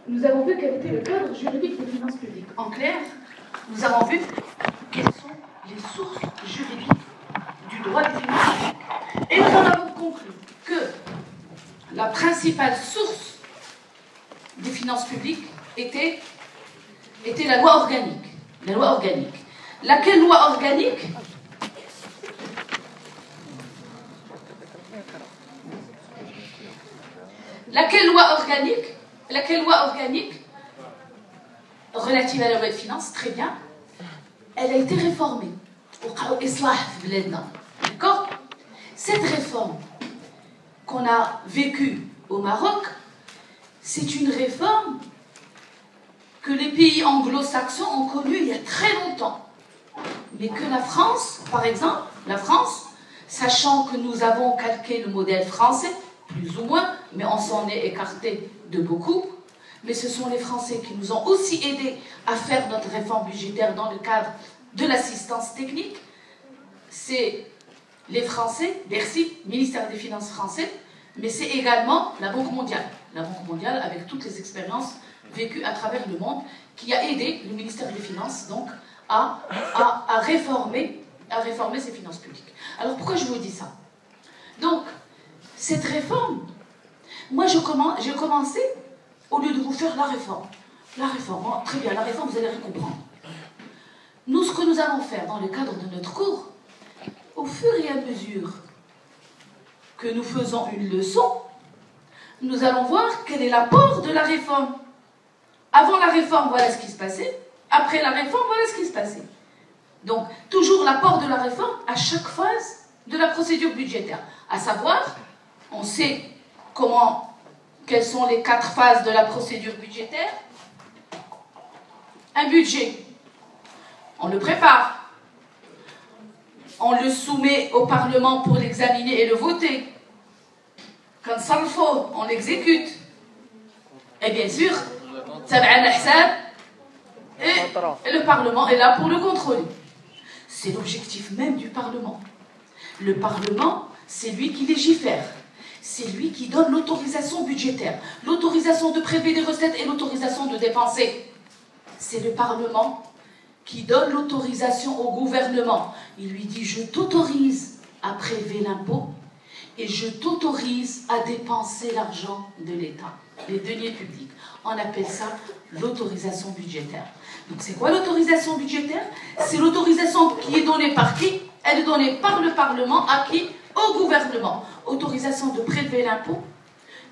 nous avons vu quel était le cadre juridique des finances publiques. En clair, nous avons vu quelles sont les sources juridiques du droit des finances publiques. Et nous en avons conclu que la principale source des finances publiques était la loi organique. La loi organique. Laquelle loi organique? Laquelle loi organique relative à la loi de finances, très bien, elle a été réformée. D'accord? Cette réforme qu'on a vécue au Maroc, c'est une réforme que les pays anglo-saxons ont connue il y a très longtemps. Mais que la France, par exemple, sachant que nous avons calqué le modèle français, plus ou moins, mais on s'en est écarté de beaucoup, mais ce sont les Français qui nous ont aussi aidés à faire notre réforme budgétaire dans le cadre de l'assistance technique. C'est les Français, Bercy, ministère des Finances français, mais c'est également la Banque mondiale. La Banque mondiale, avec toutes les expériences vécues à travers le monde, qui a aidé le ministère des Finances donc, à réformer ses finances publiques. Alors pourquoi je vous dis ça? Donc, cette réforme, moi j'ai commencé, au lieu de vous faire la réforme, bon, très bien, la réforme, vous allez comprendre. Nous, ce que nous allons faire dans le cadre de notre cours, au fur et à mesure que nous faisons une leçon, nous allons voir quel est l'apport de la réforme. Avant la réforme, voilà ce qui se passait. Après la réforme, voilà ce qui se passait. Donc, toujours l'apport de la réforme à chaque phase de la procédure budgétaire. À savoir, on sait quelles sont les 4 phases de la procédure budgétaire. Un budget, on le prépare. On le soumet au Parlement pour l'examiner et le voter. Quand ça le faut, on l'exécute. Et bien sûr, et le Parlement est là pour le contrôler. C'est l'objectif même du Parlement. Le Parlement, c'est lui qui légifère. C'est lui qui donne l'autorisation budgétaire, l'autorisation de prélever des recettes et l'autorisation de dépenser. C'est le Parlement qui donne l'autorisation au gouvernement. Il lui dit, je t'autorise à prélever l'impôt et je t'autorise à dépenser l'argent de l'État, les deniers publics. On appelle ça l'autorisation budgétaire. Donc c'est quoi l'autorisation budgétaire? C'est l'autorisation qui est donnée par qui? Elle est donnée par le Parlement à qui? Au gouvernement. Autorisation de prélever l'impôt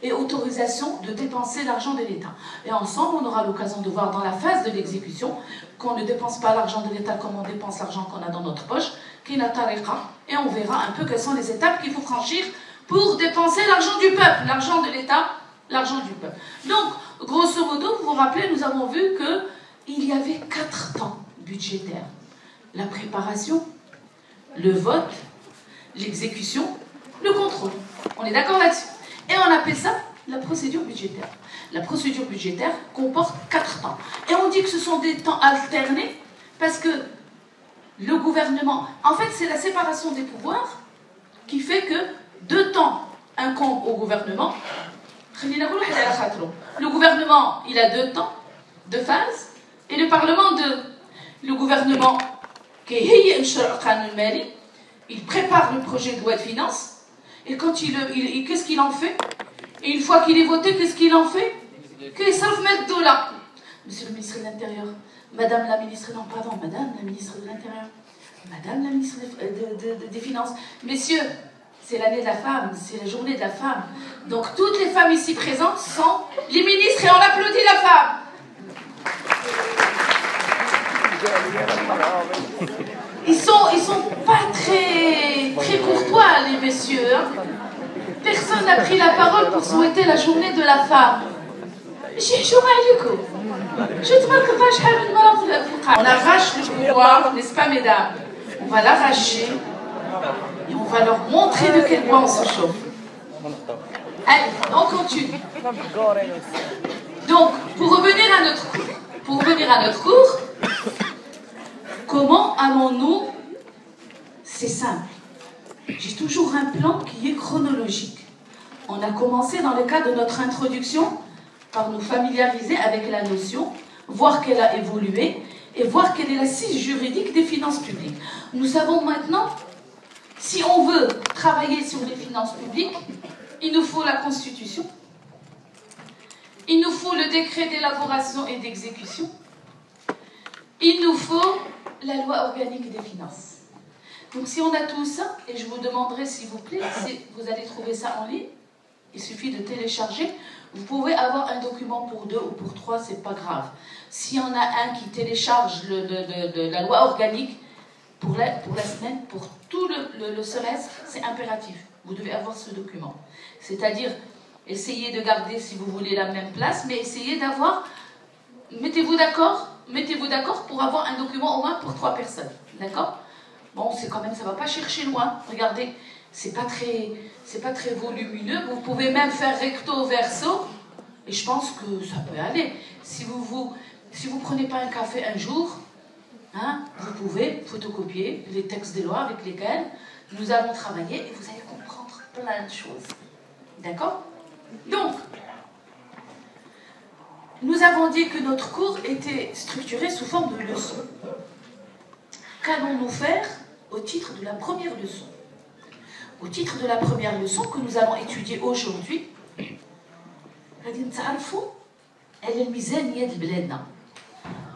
et autorisation de dépenser l'argent de l'État. Et ensemble, on aura l'occasion de voir dans la phase de l'exécution qu'on ne dépense pas l'argent de l'État comme on dépense l'argent qu'on a dans notre poche, et on verra un peu quelles sont les étapes qu'il faut franchir pour dépenser l'argent du peuple, l'argent de l'État, l'argent du peuple. Donc, grosso modo, vous vous rappelez, nous avons vu qu'il y avait 4 temps budgétaires. La préparation, le vote, l'exécution, le contrôle. On est d'accord là-dessus? Et on appelle ça la procédure budgétaire. La procédure budgétaire comporte 4 temps. Et on dit que ce sont des temps alternés parce que le gouvernement... En fait, c'est la séparation des pouvoirs qui fait que 2 temps incombent au gouvernement. Le gouvernement, il a 2 temps, 2 phases, et le Parlement 2. Le gouvernement, il prépare le projet de loi de finances, et quand qu'est-ce qu'il en fait? Et une fois qu'il est voté, qu'est-ce qu'il en fait? Qu'il s'en met de là. Monsieur le ministre de l'Intérieur, Madame la ministre, non pardon, Madame la ministre de l'Intérieur, Madame la ministre des Finances, messieurs, c'est l'année de la femme, c'est la journée de la femme. Donc toutes les femmes ici présentes sont les ministres et on applaudit la femme. Ils sont pas très courtois, les messieurs. Hein. Personne n'a pris la parole pour souhaiter la journée de la femme. On arrache le pouvoir, n'est-ce pas, mesdames? On va l'arracher et on va leur montrer de quel bois on se chauffe. Allez, on continue. Donc, pour revenir à notre cours, comment allons-nous? C'est simple. J'ai toujours un plan qui est chronologique. On a commencé dans le cadre de notre introduction par nous familiariser avec la notion, voir qu'elle a évolué et voir quelle est l'assise juridique des finances publiques. Nous savons maintenant, si on veut travailler sur les finances publiques, il nous faut la Constitution, il nous faut le décret d'élaboration et d'exécution, il nous faut la loi organique des finances. Donc si on a tout ça, et je vous demanderai s'il vous plaît, si vous allez trouver ça en ligne, il suffit de télécharger, vous pouvez avoir un document pour 2 ou pour 3, c'est pas grave. S'il y en a un qui télécharge la loi organique pour la semaine, pour tout le semestre, c'est impératif. Vous devez avoir ce document. C'est-à-dire, essayez de garder, si vous voulez, la même place, mais essayez d'avoir... Mettez-vous d'accord pour avoir un document au moins pour 3 personnes. D'accord? Bon, c'est quand même, ça ne va pas chercher loin. Regardez, c'est pas très volumineux. Vous pouvez même faire recto verso. Et je pense que ça peut aller. Si vous prenez pas un café un jour, hein, vous pouvez photocopier les textes des lois avec lesquels nous allons travailler et vous allez comprendre plein de choses. D'accord? Donc, nous avons dit que notre cours était structuré sous forme de leçons. Qu'allons-nous faire au titre de la première leçon? Au titre de la première leçon que nous allons étudier aujourd'hui,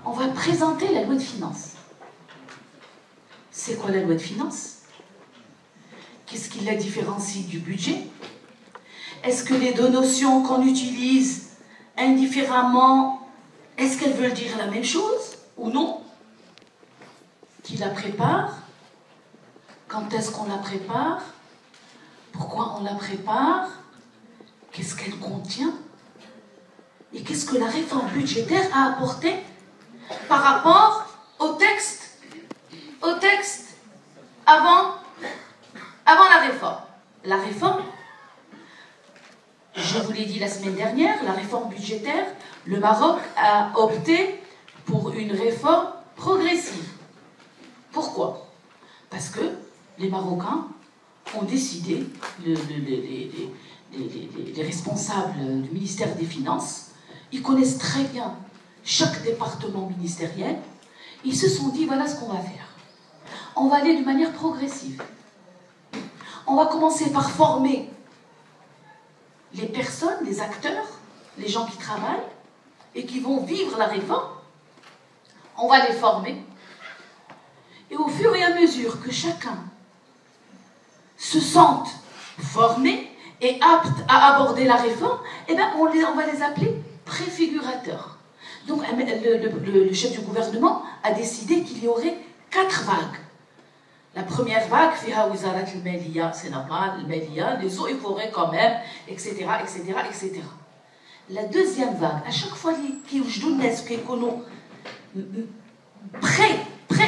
on va présenter la loi de finances. C'est quoi la loi de finances? Qu'est-ce qui la différencie du budget? Est-ce que les deux notions qu'on utilise indifféremment, est-ce qu'elles veulent dire la même chose ou non? Qui la prépare? Quand est-ce qu'on la prépare? Pourquoi on la prépare? Qu'est-ce qu'elle contient? Et qu'est-ce que la réforme budgétaire a apporté par rapport au texte avant la réforme? La réforme, je vous l'ai dit la semaine dernière, la réforme budgétaire, le Maroc a opté pour une réforme progressive. Pourquoi? Parce que les Marocains ont décidé, les responsables du ministère des Finances, ils connaissent très bien chaque département ministériel, ils se sont dit, voilà ce qu'on va faire. On va aller de manière progressive. On va commencer par former les personnes, les acteurs, les gens qui travaillent et qui vont vivre la réforme. On va les former. Et au fur et à mesure que chacun se sente formé et apte à aborder la réforme, eh bien on va les appeler préfigurateurs. Donc le chef du gouvernement a décidé qu'il y aurait 4 vagues. La première vague, c'est normal, les eaux et forêts quand même, etc., etc., etc. La deuxième vague, à chaque fois qu'ils sont prêts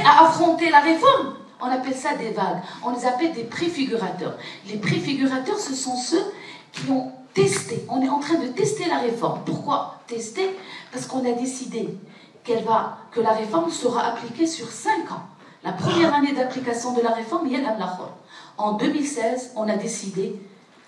à affronter la réforme, on appelle ça des vagues. On les appelle des préfigurateurs. Les préfigurateurs, ce sont ceux qui ont testé. On est en train de tester la réforme. Pourquoi tester? Parce qu'on a décidé que la réforme sera appliquée sur 5 ans. La première année d'application de la réforme, il y a l'Amlachol. En 2016, on a décidé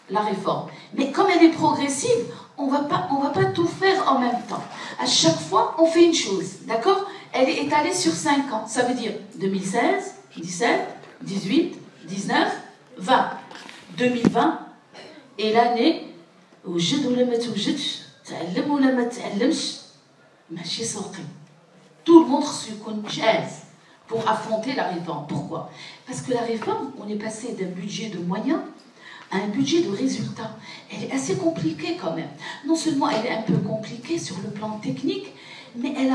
la réforme. Mais comme elle est progressive, on va pas tout faire en même temps. À chaque fois, on fait une chose. D'accord? Elle est étalée sur 5 ans. Ça veut dire 2016, 17, 18, 19, 20. 2020 est l'année où tout le monde se connaît pour affronter la réforme. Pourquoi? Parce que la réforme, on est passé d'un budget de moyens à un budget de résultats. Elle est assez compliquée quand même. Non seulement elle est un peu compliquée sur le plan technique, mais elle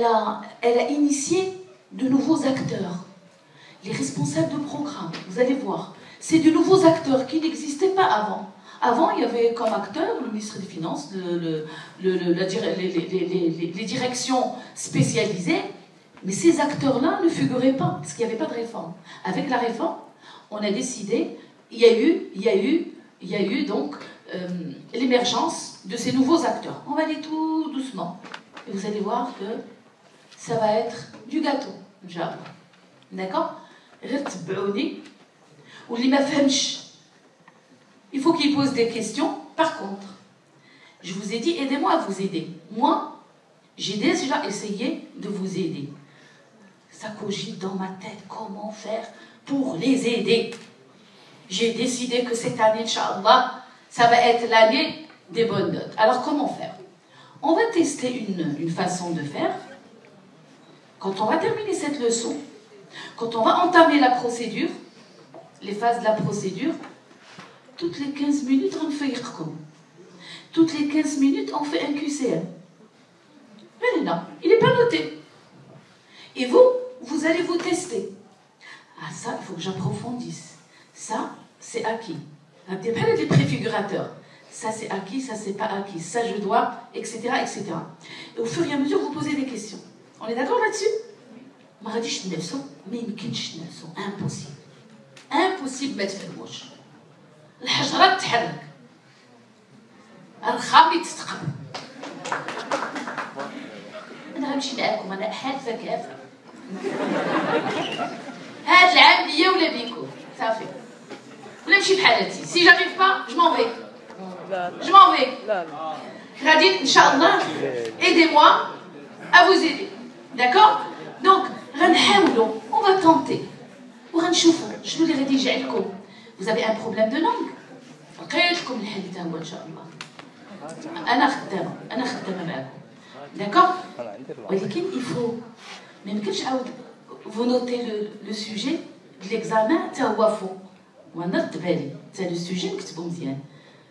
a initié de nouveaux acteurs. Les responsables de programme, vous allez voir, c'est de nouveaux acteurs qui n'existaient pas avant. Avant, il y avait comme acteur le ministre des Finances, les directions spécialisées, mais ces acteurs-là ne figuraient pas, parce qu'il n'y avait pas de réforme. Avec la réforme, on a décidé, il y a eu donc l'émergence de ces nouveaux acteurs. On va aller tout doucement. Et vous allez voir que ça va être du gâteau. D'accord? Il faut qu'il pose des questions. Par contre, Je vous ai dit, aidez-moi à vous aider. Moi, j'ai déjà essayé de vous aider. Ça cogite dans ma tête, comment faire pour les aider. J'ai décidé que cette année, Inch'Allah, ça va être l'année des bonnes notes. Alors, comment faire? On va tester une façon de faire. Quand on va terminer cette leçon, quand on va entamer la procédure, les phases de la procédure, toutes les 15 minutes, on fait comme. Toutes les 15 minutes, on fait un QCM. Mais non, il n'est pas noté. Et vous allez vous tester. Ah, ça, il faut que j'approfondisse. Ça, c'est acquis. Les préfigurateurs. Ça, c'est acquis, ça, c'est pas acquis. Ça, je dois, etc., etc. Et au fur et à mesure, vous posez des questions. On est d'accord là-dessus? Impossible. Impossible ما تفهموش. الحجرة تتحرك. الخامي تتقبل. أنا غنمشي معاكم أنا حالفة كافة. هاد العام ليا ولا بيكم صافي. ولا نمشي بحالتي. Si j'arrive pas, je m'en vais. Je m'en vais. غادي إن شاء الله aidez-moi à vous aider. D'accord? Donc غنحاولوا, on va tenter. وغنشوفوا شنو اللي غادي يجي عندكم. Vous avez un problème de langue. لقيت لكم الحل حتى هو إن شاء الله. أنا خدامة معاكم. D'accord? ولكن il faut ما يمكنش عاود vous notez le sujet de l'examen حتى هو فوق. وأنا رد بالي حتى le sujet نكتبو مزيان.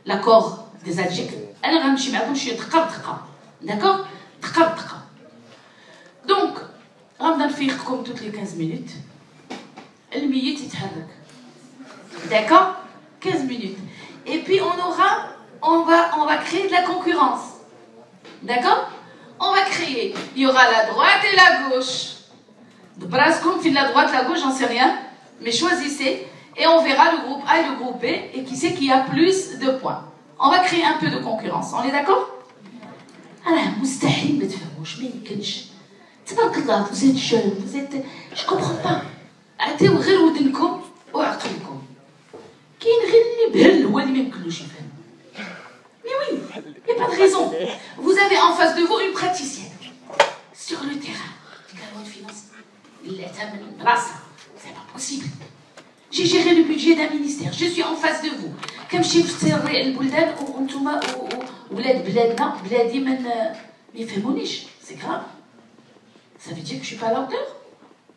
L'accord des adjectifs. أنا غنمشي معاكم شي دقة بدقة. D'accord? دقة بدقة. Donc غنبدا نفيقكم toutes les 15 minutes. الميت يتحرك. D'accord? 15 minutes. Et puis on va créer de la concurrence. D'accord? On va créer. Il y aura la droite et la gauche. De Brascom, fil la droite, la gauche, j'en sais rien. Mais choisissez. Et on verra le groupe A et le groupe B. Et qui c'est qui a plus de points. On va créer un peu de concurrence. On est d'accord? Alors, مستحيل ما تفهموش ما يمكنش. تبارك الله, vous êtes jeune, vous êtes. Je comprends pas. عطيو غير ودنكم وعقلكم. كاين غير اللي بهل هو اللي ما يمكنلوش يفهم. Mais oui, il n'y a pas de raison. Vous avez en face de vous une praticienne. Sur le terrain. La loi de finances. C'est pas possible. J'ai géré le budget d'un ministère. Je suis en face de vous. Comme chez البلدان وانتم ولاد بلادنا بلادي ما يفهمونيش. C'est grave. Ça veut dire que je suis pas à la hauteur?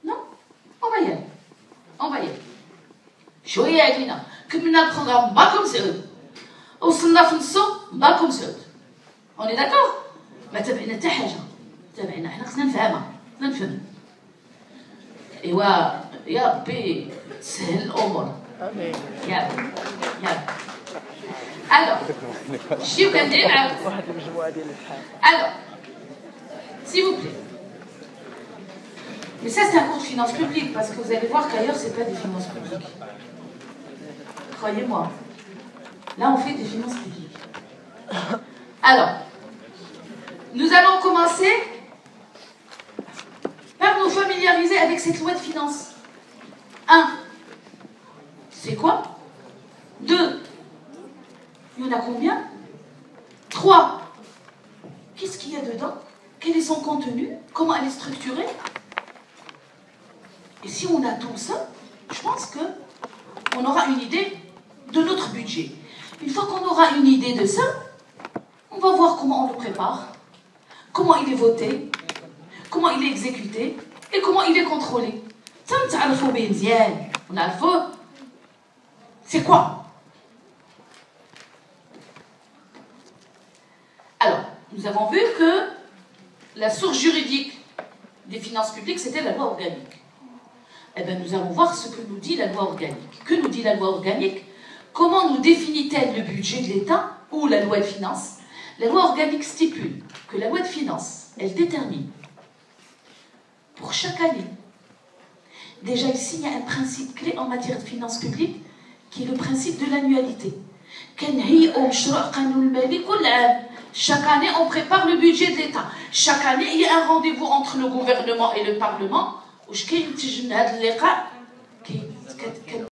Non. On va y aller. On va y aller. شوية علينا. كملنا البروغرام باكم سعود. وصلنا في نصو باكم سعود. On est d'accord? ما تبعنا حتى حاجة. تبعنا احنا خصنا نفهمها. خصنا نفهم. ايوا يا ربي تسهل الأمور. يا ربي. يا ربي. Alors, شتيو كندعي معاكم. واحد المجموعة ديال الحال. Alors, s'il vous plaît. Mais ça, c'est un cours de finances publiques, parce que vous allez voir qu'ailleurs, ce n'est pas des finances publiques. Croyez-moi. Là, on fait des finances publiques. Alors, nous allons commencer par nous familiariser avec cette loi de finances. 1. C'est quoi? 2. Il y en a combien? 3. Qu'est-ce qu'il y a dedans? Quel est son contenu? Comment elle est structurée? Et si on a tout ça, je pense qu'on aura une idée de notre budget. Une fois qu'on aura une idée de ça, on va voir comment on le prépare, comment il est voté, comment il est exécuté et comment il est contrôlé. Ça, on a le faux. C'est quoi? Alors, nous avons vu que la source juridique des finances publiques, c'était la loi organique. Eh bien, nous allons voir ce que nous dit la loi organique. Que nous dit la loi organique? Comment nous définit-elle le budget de l'État ou la loi de finances? La loi organique stipule que la loi de finances, elle détermine pour chaque année. Déjà ici, il y a un principe clé en matière de finances publiques qui est le principe de l'annualité. Chaque année, on prépare le budget de l'État. Chaque année, il y a un rendez-vous entre le gouvernement et le Parlement.